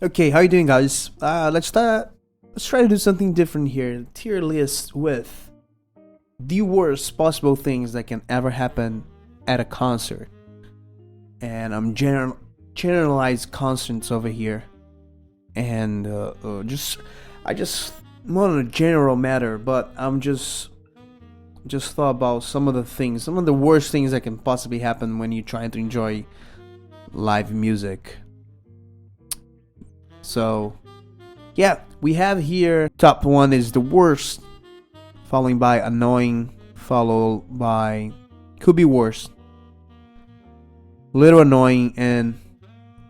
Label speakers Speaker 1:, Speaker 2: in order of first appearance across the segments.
Speaker 1: Okay, how you doing, guys? Let's try to do something different here. Tier list with the worst possible things that can ever happen at a concert, and I'm generalized concerts over here, and I just not on a general matter, but I'm just thought about some of the worst things that can possibly happen when you're trying to enjoy live music. So yeah, we have here top one is the worst, following by annoying, followed by could be worse, little annoying, and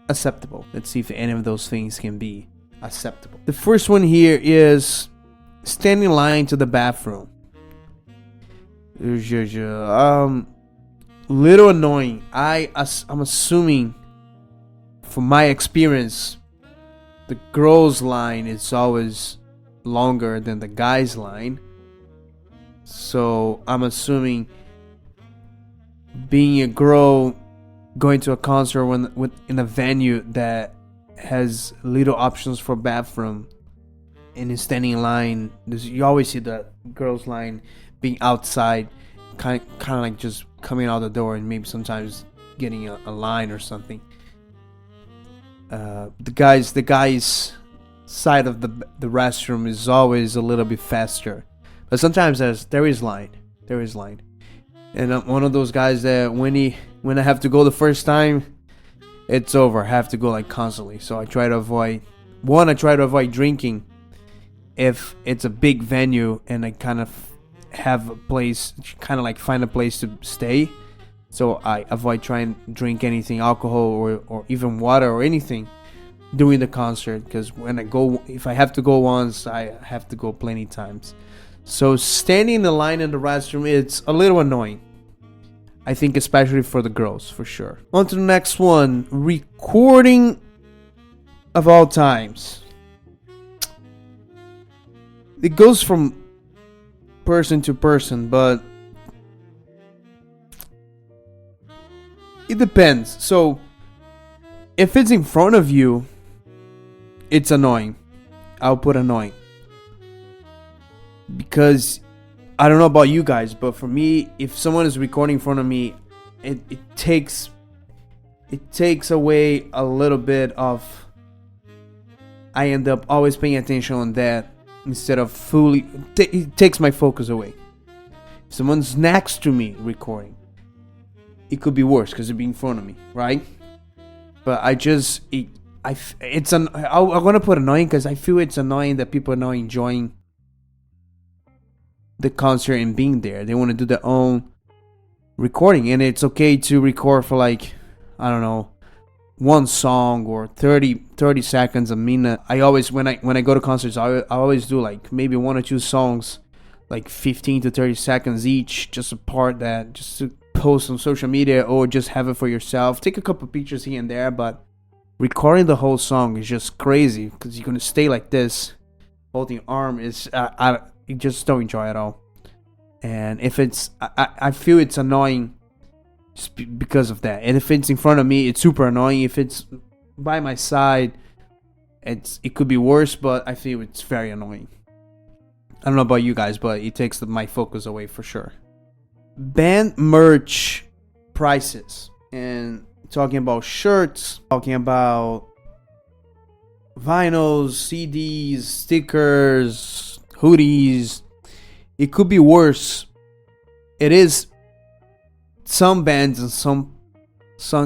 Speaker 1: acceptable. Let's see if any of those things can be acceptable. The first one here is standing in line to the bathroom. Little annoying. I'm assuming, from my experience, the girls' line is always longer than the guys' line. So I'm assuming, being a girl going to a concert in a venue that has little options for bathroom and is standing in line, you always see the girls' line being outside, kind of like just coming out the door and maybe sometimes getting a line or something. The guys side of the restroom is always a little bit faster, but sometimes there is line, and I'm one of those guys that when I have to go the first time, it's over. I have to go like constantly, so I try to avoid drinking if it's a big venue and I kind of have a place, kind of like find a place to stay. So I avoid trying to drink anything alcohol or even water or anything during the concert, because if I have to go once, I have to go plenty times. So standing in the line in the restroom, it's a little annoying. I think especially for the girls, for sure. On to the next one. Recording of all times. It goes from person to person, but it depends. So if it's in front of you, it's annoying. I'll put annoying, because I don't know about you guys, but for me, if someone is recording in front of me, it takes away a little bit of. I end up always paying attention on that instead of fully. It takes my focus away. If someone's next to me recording, it could be worse because they're being in front of me, right? But I want to put annoying because I feel it's annoying that people are not enjoying the concert and being there. They want to do their own recording, and it's okay to record for like, I don't know, one song or 30 seconds, a minute. I always, when I go to concerts, I always do like maybe one or two songs, like 15 to 30 seconds each, just a part that just to post on social media or just have it for yourself. Take a couple pictures here and there, but recording the whole song is just crazy because you're gonna stay like this, holding your arm. You just don't enjoy it at all. And if it's, I feel it's annoying just because of that. And if it's in front of me, it's super annoying. If it's by my side, it could be worse, but I feel it's very annoying. I don't know about you guys, but it takes my focus away for sure. Band merch prices, and talking about shirts, talking about vinyls, CDs, stickers, hoodies. It could be worse. It is some bands and some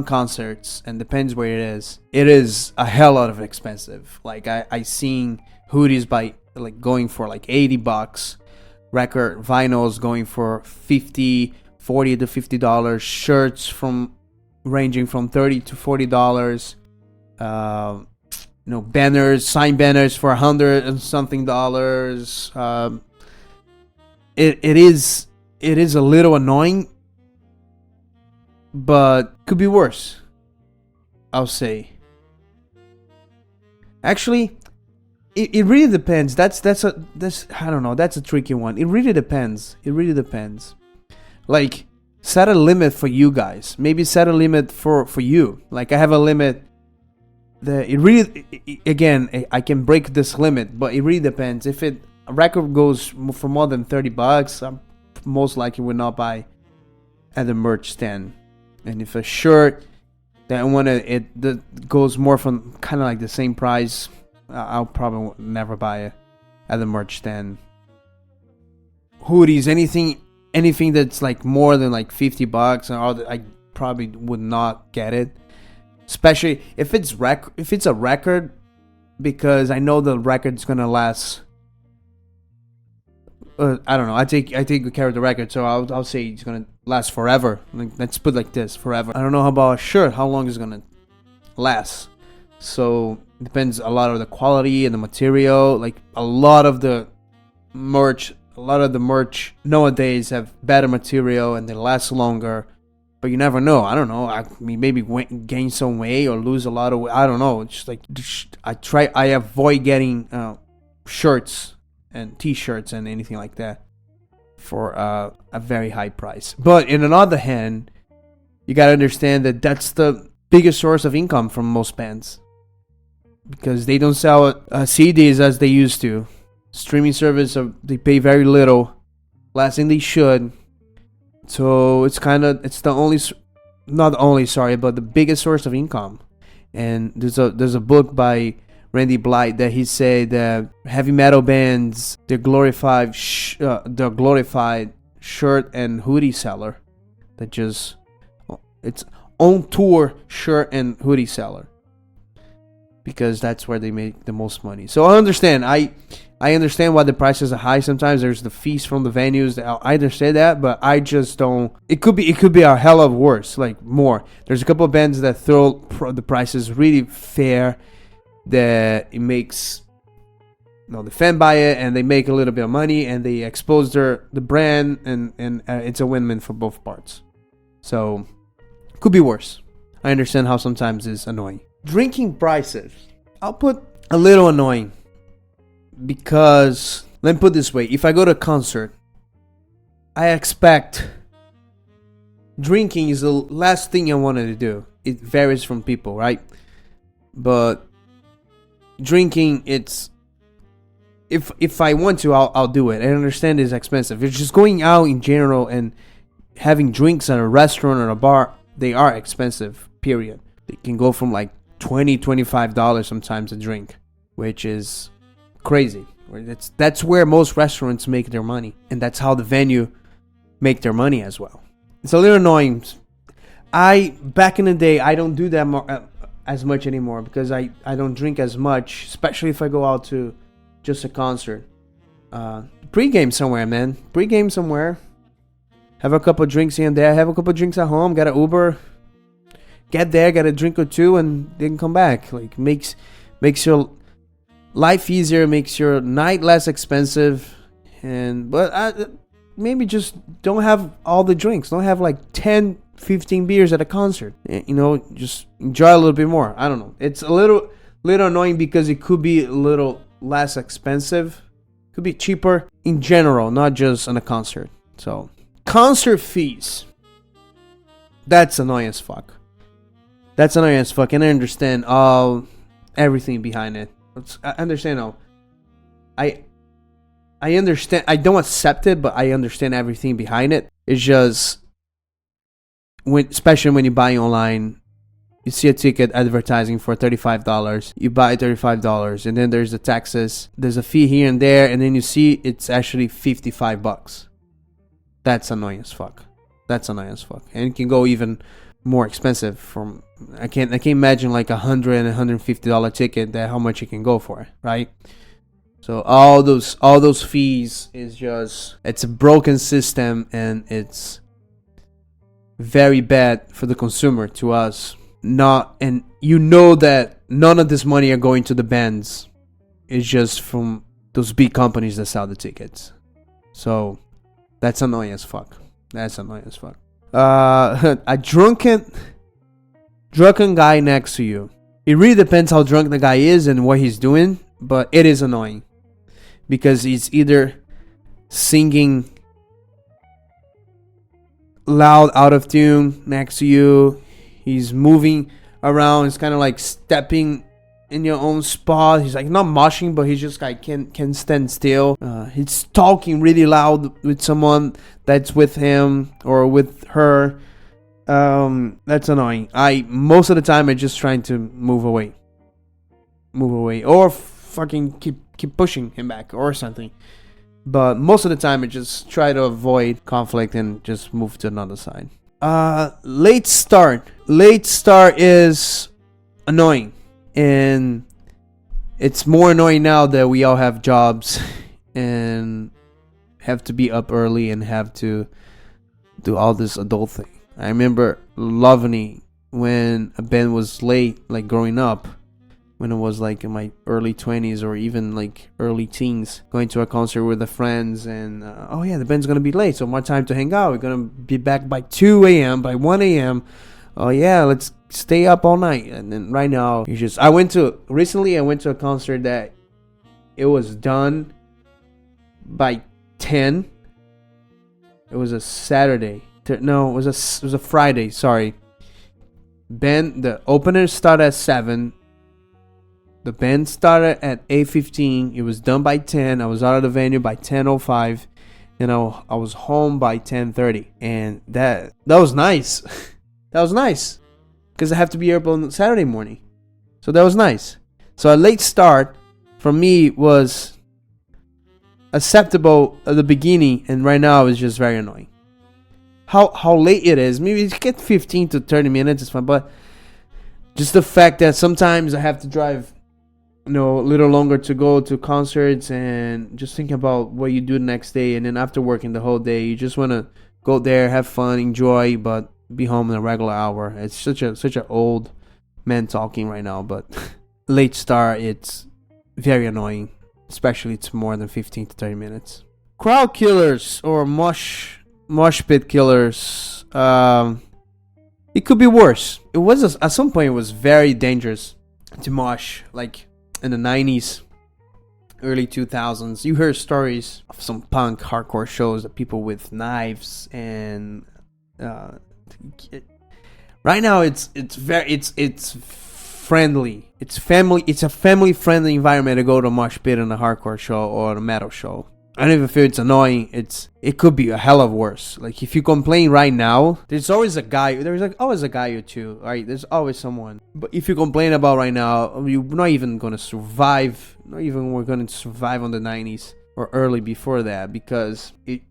Speaker 1: concerts, and depends where it is. It is a hell lot of expensive. Like I seen hoodies by like going for like $80, record vinyls going for $40 to $50, shirts from ranging from $30 to $40. Banners, signed banners for $100 and something dollars. It is a little annoying, but could be worse, I'll say. Actually, it really depends. That's I don't know. That's a tricky one. It really depends. Like, set a limit for you guys. Maybe set a limit for you. Like, I have a limit it really, again, I can break this limit, but it really depends. If a record goes for more than $30, I'm most likely would not buy at the merch stand. And if a shirt that goes more from kind of like the same price, I'll probably never buy it at the merch stand. Hoodies, anything that's like more than like $50, I probably would not get it. Especially if it's a record, because I know the record's gonna last. I don't know. I take good care of the record, so I'll say it's gonna last forever. Like, let's put it like this, forever. I don't know about a shirt, how long is it gonna last. So it depends a lot of the quality and the material. Like a lot of the merch nowadays have better material and they last longer. But you never know. I don't know. I mean, maybe gain some weight or lose a lot of weight. I don't know. It's just like I avoid getting shirts and T-shirts and anything like that for a very high price. But in another hand, you gotta understand that that's the biggest source of income from most bands, because they don't sell CDs as they used to. Streaming service, they pay very little, less than they should. So it's the biggest source of income. And there's a book by Randy Blythe that he said that heavy metal bands, they're glorified shirt and hoodie seller. It's on tour shirt and hoodie seller, because that's where they make the most money. So I understand. I understand why the prices are high sometimes. There's the fees from the venues. I understand that, but I just don't. It could be a hell of worse, like more. There's a couple of bands that throw the prices really fair, that it makes the fan buy it and they make a little bit of money and they expose the brand, and it's a win-win for both parts. So it could be worse. I understand how sometimes it's annoying. Drinking prices, I'll put a little annoying. Because, let me put it this way, if I go to a concert, I expect drinking is the last thing I wanted to do. It varies from people, right? But drinking, it's, if I want to, I'll do it. I understand it's expensive. It's just going out in general and having drinks at a restaurant or a bar, they are expensive, period. They can go from like $20, $25 sometimes a drink, which is crazy. That's where most restaurants make their money, and that's how the venue make their money as well. It's a little annoying. Back in the day, I don't do that as much anymore, because I don't drink as much, especially if I go out to just a concert. Pre-game somewhere, man. Pre-game somewhere. Have a couple drinks here and there. Have a couple drinks at home. Got an Uber. Get there, get a drink or two, and then come back. Like makes your life easier, makes your night less expensive, but maybe just don't have all the drinks. Don't have like 10, 15 beers at a concert. Just enjoy a little bit more. I don't know. It's a little annoying because it could be a little less expensive. Could be cheaper in general, not just on a concert. So, concert fees. That's annoying as fuck. And I understand everything behind it. I understand now. I understand. I don't accept it, but I understand everything behind it. It's just especially when you buy online, you see a ticket advertising for $35. You buy $35, and then there's the taxes. There's a fee here and there, and then you see it's actually $55. That's annoying as fuck. And it can go even more expensive. I can't imagine like $100 and $150 ticket, that how much it can go for, right? So all those fees is just, it's a broken system, and it's very bad for the consumer, to us. And that none of this money are going to the bands. It's just from those big companies that sell the tickets. So that's annoying as fuck. A drunken guy next to you. It really depends how drunk the guy is and what he's doing, but it is annoying, because he's either singing loud out of tune next to you, he's moving around, it's kind of like stepping in your own spot. He's like not moshing, but he's just like can stand still. He's talking really loud with someone that's with him or with her. That's annoying. Most of the time I just trying to move away, or fucking keep pushing him back or something. But most of the time I just try to avoid conflict and just move to another side. Late start is annoying, and it's more annoying now that we all have jobs and have to be up early and have to do all this adult thing. I remember loving it when a band was late, like growing up, when I was like in my early 20s or even like early teens, going to a concert with the friends and oh yeah, the band's gonna be late, so more time to hang out. We're gonna be back by 2 a.m., by 1 a.m. Oh yeah, let's stay up all night. And then right now, I went to a concert that it was done by 10. It was a Saturday. No, it was a Friday. Sorry. The opener started at 7. The band started at 8:15. It was done by 10. I was out of the venue by 10:05, and I was home by 10:30. And that was nice. That was nice, because I have to be up on Saturday morning. So that was nice. So a late start for me was acceptable at the beginning, and right now it's just very annoying. How late it is. Maybe get 15 to 30 minutes is fine, but just the fact that sometimes I have to drive, a little longer to go to concerts, and just think about what you do the next day, and then after working the whole day, you just want to go there, have fun, enjoy, but be home in a regular hour. It's such a old man talking right now, but late start, it's very annoying, especially it's more than 15 to 30 minutes. Crowd killers or mosh pit killers. It could be worse. It was at some point it was very dangerous to mosh, like in the 90s, early 2000s. You heard stories of some punk hardcore shows that people with knives and right now it's friendly. It's a family friendly environment to go to a mosh pit in a hardcore show or a metal show. I don't even feel it's annoying. It could be a hell of worse. Like if you complain right now, there's always a guy. There's like always a guy or two, right? There's always someone. But if you complain about right now, you're not even gonna survive. Not even we're gonna survive on the 90s or early before that, because it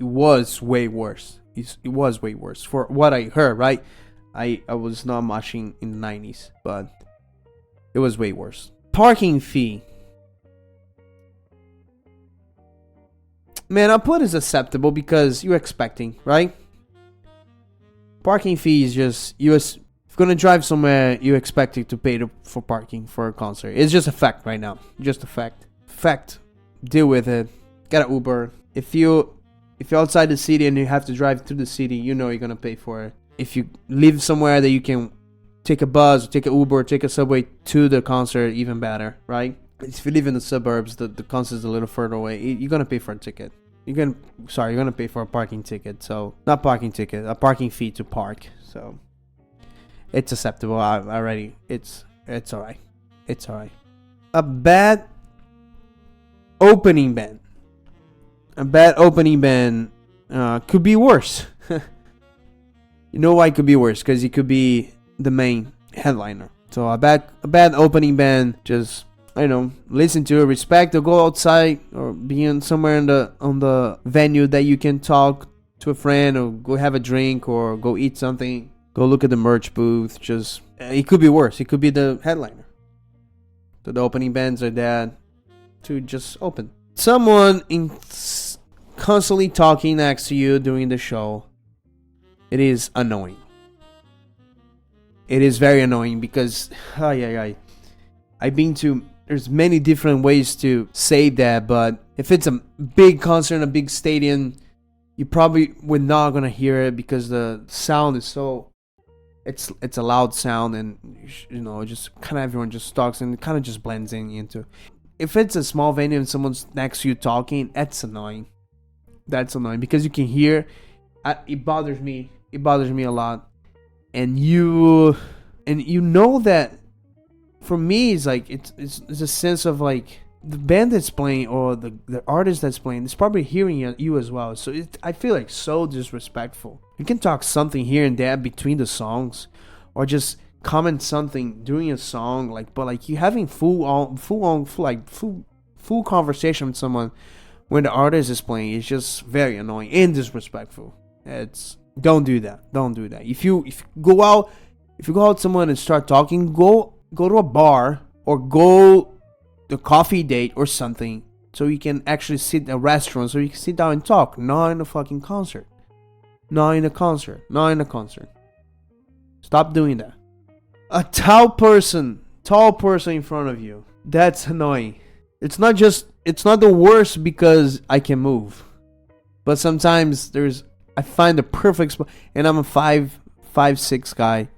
Speaker 1: was way worse. It was way worse for what I heard. Right? I was not moshing in the 90s, but it was way worse. Parking fee. Man, I'll put as acceptable because you're expecting, right? Parking fee is just, if you're going to drive somewhere, you're expecting to pay for parking for a concert. It's just a fact right now. Just a fact. Fact. Deal with it. Get an Uber. If you're outside the city and you have to drive through the city, you're going to pay for it. If you live somewhere that you can take a bus, take an Uber, take a subway to the concert, even better, right? If you live in the suburbs, the concert's a little further away, you're going to pay for a ticket. You're going to pay for a parking ticket. So, not parking ticket, a parking fee to park. So, it's acceptable already. It's alright. It's alright. A bad opening band. Could be worse. You know why it could be worse? Because it could be the main headliner. So, a bad opening band, just, listen to it, respect, or go outside or be somewhere on the venue that you can talk to a friend or go have a drink or go eat something, go look at the merch booth. Just, it could be worse. It could be the headliner. So the opening bands are there to just open. Someone constantly talking next to you during the show. It is annoying. It is very annoying because, there's many different ways to say that, but if it's a big concert in a big stadium, you probably we're not gonna hear it because the sound is so it's a loud sound, and just kind of everyone just talks and it kind of just blends into. If it's a small venue and someone's next to you talking, that's annoying. That's annoying because you can hear. It bothers me. It bothers me a lot, and you know that for me, it's like it's a sense of like the band that's playing or the artist that's playing is probably hearing you as well. So I feel like so disrespectful. You can talk something here and there between the songs, or just comment something during a song, like, but like you having full conversation with someone when the artist is playing is just very annoying and disrespectful. It's don't do that. Don't do that. If you go out with someone and start talking, go to a bar or go to a coffee date or something, so you can actually sit in a restaurant, so you can sit down and talk, not in a fucking concert. Not in a concert. Stop doing that. A tall person in front of you. That's annoying. It's not the worst because I can move, but sometimes I find the perfect spot, and I'm a 5'6" guy.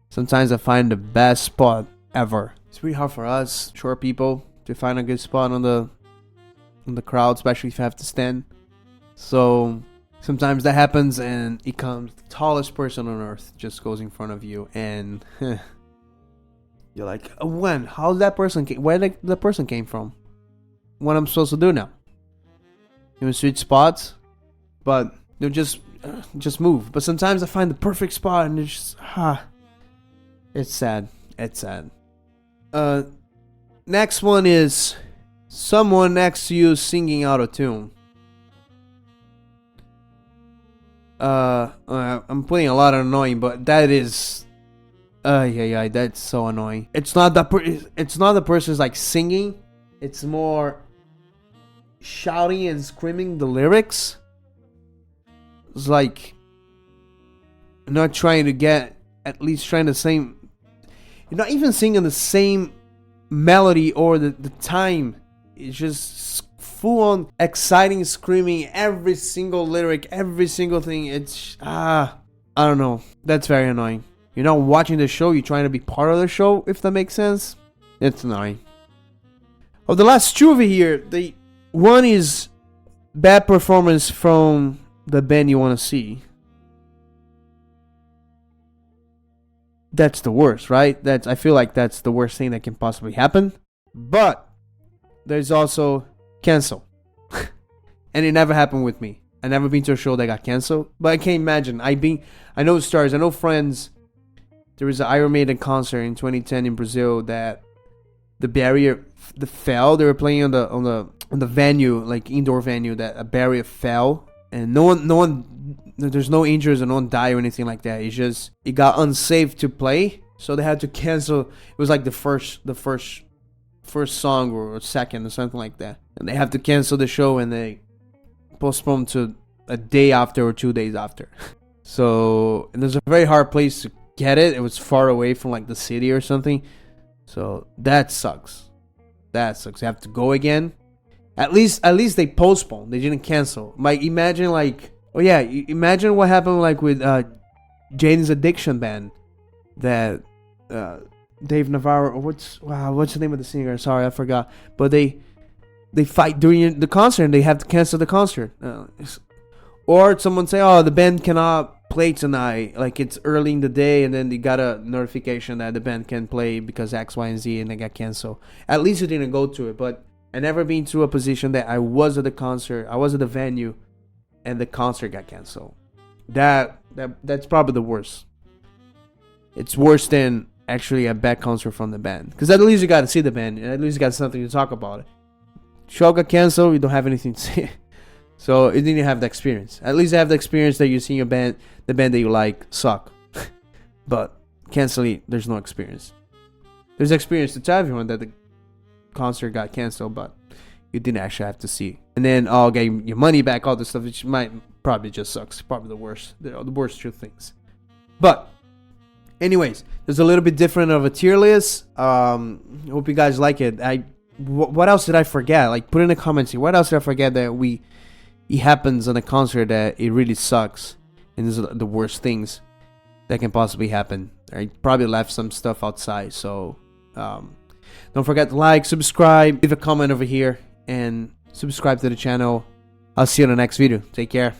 Speaker 1: Sometimes I find the best spot ever. It's pretty hard for us short people to find a good spot on the crowd, especially if you have to stand. So sometimes that happens, and it comes the tallest person on earth just goes in front of you, and you're like, when? How that person came? Where the person came from? What I'm supposed to do now? You switch spots, but they'll just move. But sometimes I find the perfect spot, and it's just it's sad. It's sad. Next one is someone next to you singing out of tune. I'm putting a lot of annoying, but that is, that's so annoying. It's not the person's like singing. It's more shouting and screaming the lyrics. It's like not trying to get, at least trying the same. You're not even singing the same melody or the time. It's just full on exciting screaming every single lyric, every single thing. It's I don't know. That's very annoying. You're not watching the show, you're trying to be part of the show, if that makes sense. It's annoying. Of the last two over here, one is bad performance from the band you want to see. That's the worst, right? I feel like that's the worst thing that can possibly happen. But there's also cancel. And it never happened with me. I never been to a show that got canceled. But I can't imagine. I know stars, I know friends. There was an Iron Maiden concert in 2010 in Brazil that the barrier fell. They were playing on the venue, like indoor venue, that a barrier fell, and no one, there's no injuries and no one died or anything like that. It's just it got unsafe to play, so they had to cancel. It was like the first song or second or something like that, and they have to cancel the show, and they postponed to a day after or 2 days after. So, and there's a very hard place to get it. It was far away from like the city or something. So that sucks. You have to go again. At least they postponed. They didn't cancel. Like imagine imagine what happened like with Jane's Addiction band, that Dave Navarro. What's the name of the singer? Sorry, I forgot. But they fight during the concert and they have to cancel the concert. Or someone say, oh, the band cannot play tonight, like it's early in the day, and then they got a notification that the band can play because X, Y, and Z, and they got canceled. At least you didn't go to it. But I never been to a position that I was at the concert, I was at the venue, and the concert got canceled. That's probably the worst. It's worse than actually a bad concert from the band, because at least you got to see the band, and at least you got something to talk about. Show got canceled, you don't have anything to say. So you didn't have the experience. At least you have the experience that you see your band, the band that you like, suck. But canceling, there's no experience. There's experience to tell everyone that the concert got canceled, but you didn't actually have to see. And then get your money back, all this stuff, which might probably just sucks. Probably the worst. The worst two things. But anyways, there's a little bit different of a tier list. Hope you guys like it. What else did I forget? Like, put in the comments here. What else did I forget that it happens on a concert that it really sucks, and these are the worst things that can possibly happen. I probably left some stuff outside, so don't forget to like, subscribe, leave a comment over here, and subscribe to the channel. I'll see you in the next video. Take care.